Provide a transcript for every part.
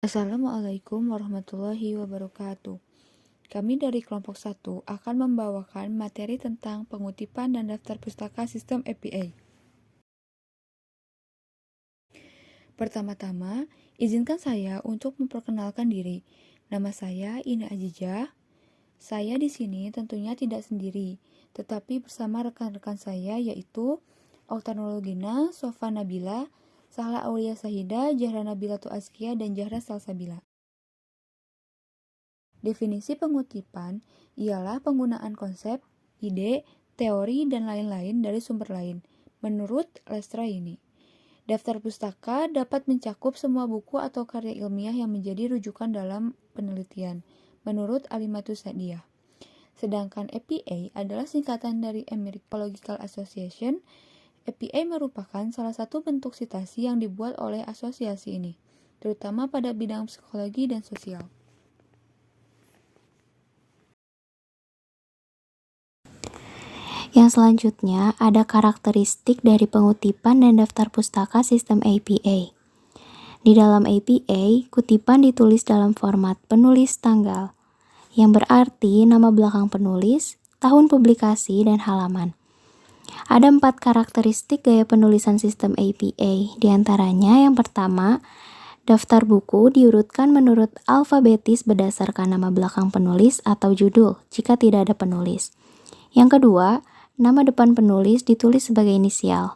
Assalamualaikum warahmatullahi wabarakatuh. Kami dari kelompok 1 akan membawakan materi tentang pengutipan dan daftar pustaka sistem APA. Pertama-tama, izinkan saya untuk memperkenalkan diri. Nama saya Ina Ajijah. Saya di sini tentunya tidak sendiri, tetapi bersama rekan-rekan saya yaitu Oktanologina, Sofa Nabila, Sahla Aulia Sahida, Jahra Nabilatu Azkia, dan Jahra Salsabila. Definisi pengutipan ialah penggunaan konsep, ide, teori, dan lain-lain dari sumber lain, menurut Lestraini. Daftar pustaka dapat mencakup semua buku atau karya ilmiah yang menjadi rujukan dalam penelitian, menurut Alimatus Sa'diyah. Sedangkan APA adalah singkatan dari American Association. APA merupakan salah satu bentuk citasi yang dibuat oleh asosiasi ini, terutama pada bidang psikologi dan sosial. Yang selanjutnya ada karakteristik dari pengutipan dan daftar pustaka sistem APA. Di dalam APA, kutipan ditulis dalam format penulis tanggal, yang berarti nama belakang penulis, tahun publikasi, dan halaman. Ada 4 karakteristik gaya penulisan sistem APA, diantaranya yang pertama, daftar buku diurutkan menurut alfabetis berdasarkan nama belakang penulis atau judul, jika tidak ada penulis. Yang kedua, nama depan penulis ditulis sebagai inisial.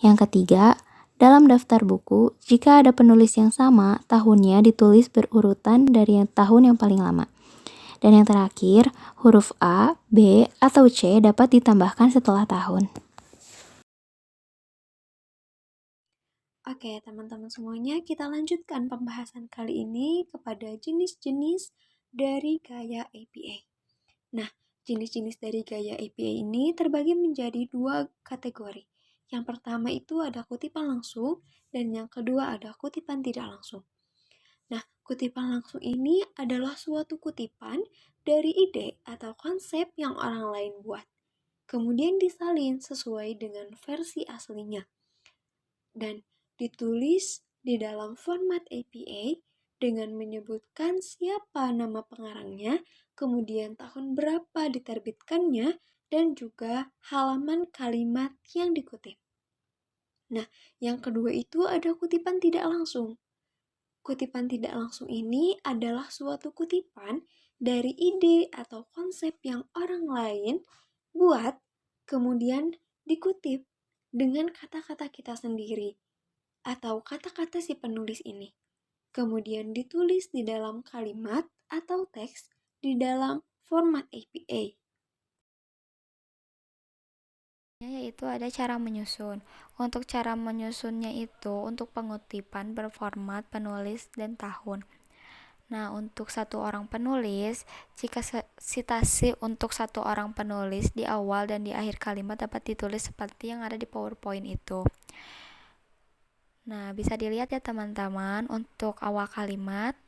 Yang ketiga, dalam daftar buku, jika ada penulis yang sama, tahunnya ditulis berurutan dari tahun yang paling lama. Dan yang terakhir, huruf A, B, atau C dapat ditambahkan setelah tahun. Oke, teman-teman semuanya, kita lanjutkan pembahasan kali ini kepada jenis-jenis dari gaya APA. Nah, jenis-jenis dari gaya APA ini terbagi menjadi 2 kategori. Yang pertama itu ada kutipan langsung, dan yang kedua ada kutipan tidak langsung. Nah, kutipan langsung ini adalah suatu kutipan dari ide atau konsep yang orang lain buat, kemudian disalin sesuai dengan versi aslinya, dan ditulis di dalam format APA dengan menyebutkan siapa nama pengarangnya, kemudian tahun berapa diterbitkannya, dan juga halaman kalimat yang dikutip. Nah, yang kedua itu ada kutipan tidak langsung. Kutipan tidak langsung ini adalah suatu kutipan dari ide atau konsep yang orang lain buat, kemudian dikutip dengan kata-kata kita sendiri atau kata-kata si penulis ini. Kemudian ditulis di dalam kalimat atau teks di dalam format APA. Yaitu ada cara menyusun. Untuk cara menyusunnya itu untuk pengutipan berformat penulis dan tahun. Nah, untuk satu orang penulis, jika citasi untuk satu orang penulis di awal dan di akhir kalimat dapat ditulis seperti yang ada di PowerPoint itu. Nah, bisa dilihat ya teman-teman, untuk awal kalimat,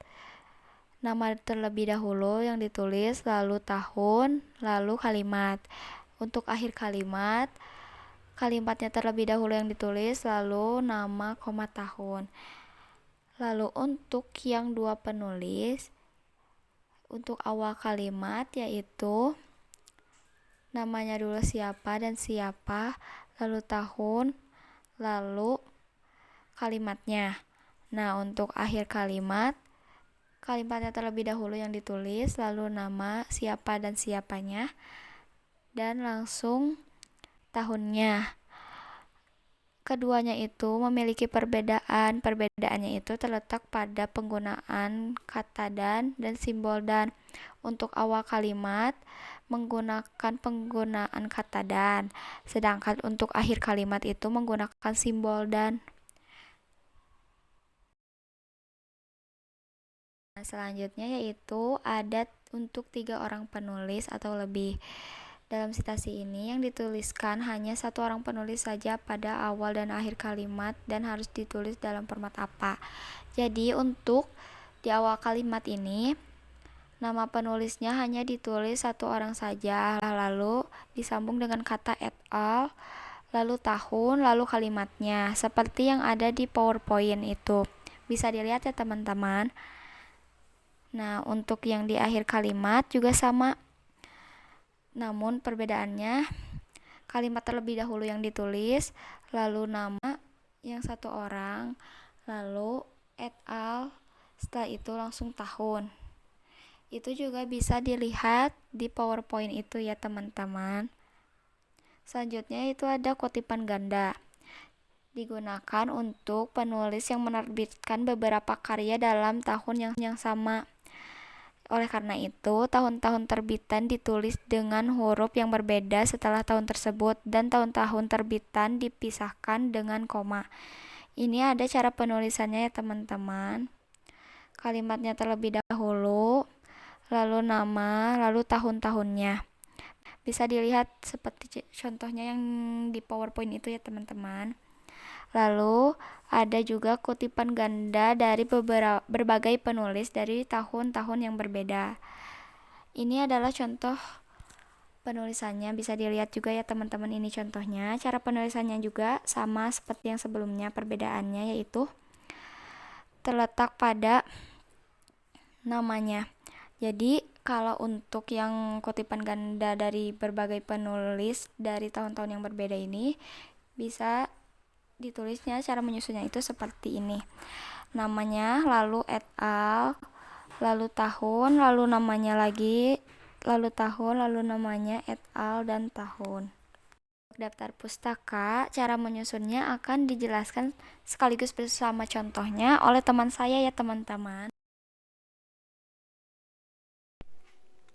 nama terlebih dahulu yang ditulis, lalu tahun, lalu kalimat. Untuk akhir kalimatnya terlebih dahulu yang ditulis, lalu nama, koma, tahun. Lalu untuk yang dua penulis, untuk awal kalimat yaitu namanya dulu siapa dan siapa, lalu tahun, lalu kalimatnya. Nah, untuk akhir kalimatnya terlebih dahulu yang ditulis, lalu nama siapa dan siapanya, dan langsung tahunnya. Keduanya itu memiliki perbedaan. Perbedaannya itu terletak pada penggunaan kata dan simbol dan. Untuk awal kalimat menggunakan penggunaan kata dan, sedangkan untuk akhir kalimat itu menggunakan simbol dan. Nah, selanjutnya yaitu ada untuk 3 orang penulis atau lebih. Dalam citasi ini yang dituliskan hanya satu orang penulis saja pada awal dan akhir kalimat dan harus ditulis dalam format apa. Jadi untuk di awal kalimat ini nama penulisnya hanya ditulis satu orang saja, lalu disambung dengan kata et al, lalu tahun, lalu kalimatnya, seperti yang ada di PowerPoint itu. Bisa dilihat ya teman-teman. Nah, untuk yang di akhir kalimat juga sama. Namun perbedaannya, kalimat terlebih dahulu yang ditulis, lalu nama yang satu orang, lalu et al, setelah itu langsung tahun. Itu juga bisa dilihat di PowerPoint itu ya teman-teman. Selanjutnya itu ada kutipan ganda. Digunakan untuk penulis yang menerbitkan beberapa karya dalam tahun yang sama. Oleh karena itu, tahun-tahun terbitan ditulis dengan huruf yang berbeda setelah tahun tersebut dan tahun-tahun terbitan dipisahkan dengan koma. Ini ada cara penulisannya ya teman-teman. Kalimatnya terlebih dahulu, lalu nama, lalu tahun-tahunnya. Bisa dilihat seperti contohnya yang di PowerPoint itu ya teman-teman. Lalu ada juga kutipan ganda dari berbagai penulis dari tahun-tahun yang berbeda. Ini adalah contoh penulisannya, bisa dilihat juga ya teman-teman, ini contohnya. Cara penulisannya juga sama seperti yang sebelumnya, perbedaannya yaitu terletak pada namanya. Jadi kalau untuk yang kutipan ganda dari berbagai penulis dari tahun-tahun yang berbeda ini, bisa ditulisnya cara menyusunnya itu seperti ini. Namanya, lalu et al, lalu tahun, lalu namanya lagi, lalu tahun, lalu namanya et al dan tahun. Daftar pustaka, cara menyusunnya akan dijelaskan sekaligus bersama contohnya oleh teman saya ya teman-teman.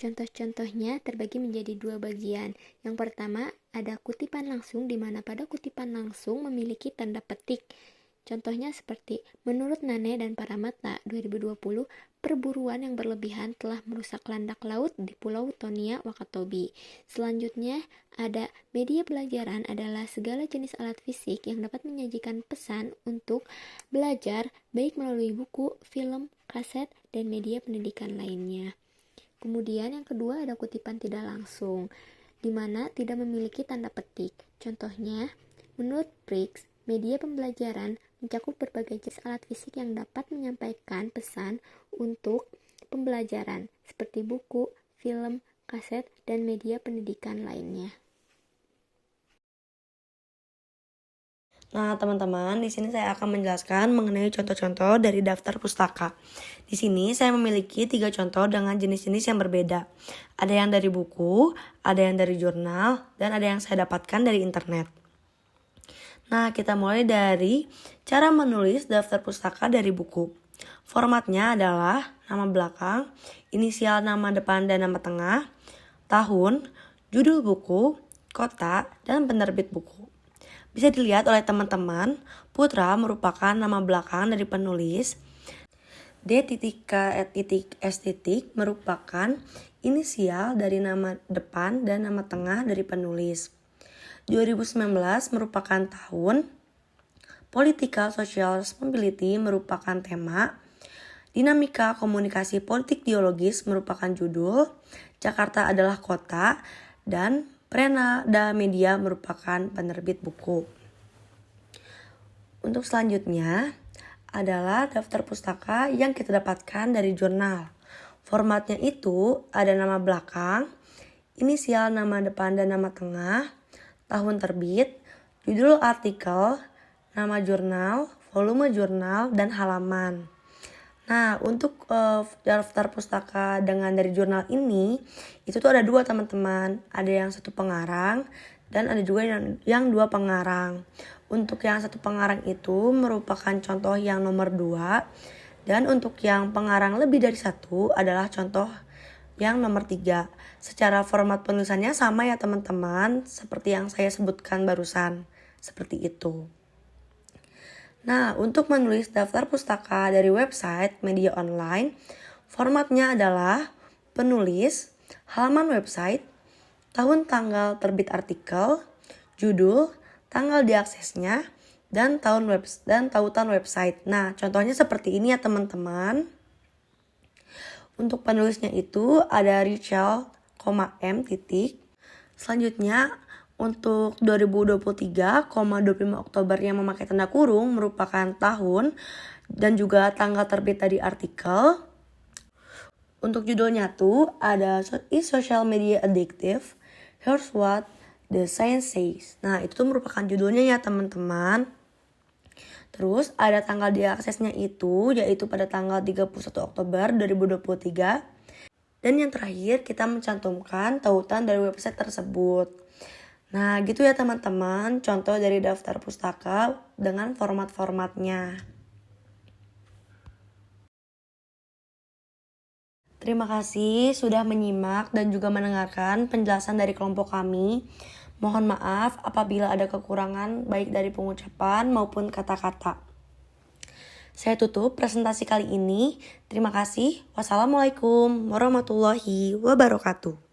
Contoh-contohnya terbagi menjadi dua bagian. Yang pertama, ada kutipan langsung di mana pada kutipan langsung memiliki tanda petik. Contohnya seperti, menurut Nane dan para mata 2020, perburuan yang berlebihan telah merusak landak laut di Pulau Tonia, Wakatobi. Selanjutnya, ada media pelajaran adalah segala jenis alat fisik yang dapat menyajikan pesan untuk belajar, baik melalui buku, film, kaset, dan media pendidikan lainnya. Kemudian yang kedua ada kutipan tidak langsung, di mana tidak memiliki tanda petik. Contohnya, menurut Briggs, media pembelajaran mencakup berbagai jenis alat fisik yang dapat menyampaikan pesan untuk pembelajaran, seperti buku, film, kaset, dan media pendidikan lainnya. Nah, teman-teman, di sini saya akan menjelaskan mengenai contoh-contoh dari daftar pustaka. Di sini saya memiliki 3 contoh dengan jenis-jenis yang berbeda. Ada yang dari buku, ada yang dari jurnal, dan ada yang saya dapatkan dari internet. Nah, kita mulai dari cara menulis daftar pustaka dari buku. Formatnya adalah nama belakang, inisial nama depan dan nama tengah, tahun, judul buku, kota, dan penerbit buku. Bisa dilihat oleh teman-teman, Putra merupakan nama belakang dari penulis. D.K.S. merupakan inisial dari nama depan dan nama tengah dari penulis. 2019 merupakan tahun. Political Social Responsibility merupakan tema. Dinamika Komunikasi Politik Dialogis merupakan judul. Jakarta adalah kota. Dan Prenada Media merupakan penerbit buku. Untuk selanjutnya adalah daftar pustaka yang kita dapatkan dari jurnal. Formatnya itu ada nama belakang, inisial nama depan dan nama tengah, tahun terbit, judul artikel, nama jurnal, volume jurnal, dan halaman. Nah, untuk daftar pustaka dengan dari jurnal ini, itu tuh ada 2 teman-teman. Ada yang 1 pengarang dan ada juga yang 2 pengarang. Untuk yang 1 pengarang itu merupakan contoh yang nomor 2. Dan untuk yang pengarang lebih dari 1 adalah contoh yang nomor 3. Secara format penulisannya sama ya teman-teman, seperti yang saya sebutkan barusan. Seperti itu. Nah, untuk menulis daftar pustaka dari website media online, formatnya adalah penulis, halaman website, tahun tanggal terbit artikel, judul, tanggal diaksesnya, dan tautan website. Nah, contohnya seperti ini ya teman-teman. Untuk penulisnya itu ada Richel, M. Selanjutnya, untuk 2023, 25 Oktober yang memakai tanda kurung merupakan tahun. dan juga tanggal terbit dari artikel. Untuk judulnya tuh ada Is Social Media Addictive? Here's What the Science Says. Nah, itu tuh merupakan judulnya ya teman-teman. Terus ada tanggal diaksesnya itu yaitu pada tanggal 31 Oktober 2023. Dan yang terakhir kita mencantumkan tautan dari website tersebut. Nah, gitu ya teman-teman, contoh dari daftar pustaka dengan format-formatnya. Terima kasih sudah menyimak dan juga mendengarkan penjelasan dari kelompok kami. Mohon maaf apabila ada kekurangan baik dari pengucapan maupun kata-kata. Saya tutup presentasi kali ini. Terima kasih. Wassalamualaikum warahmatullahi wabarakatuh.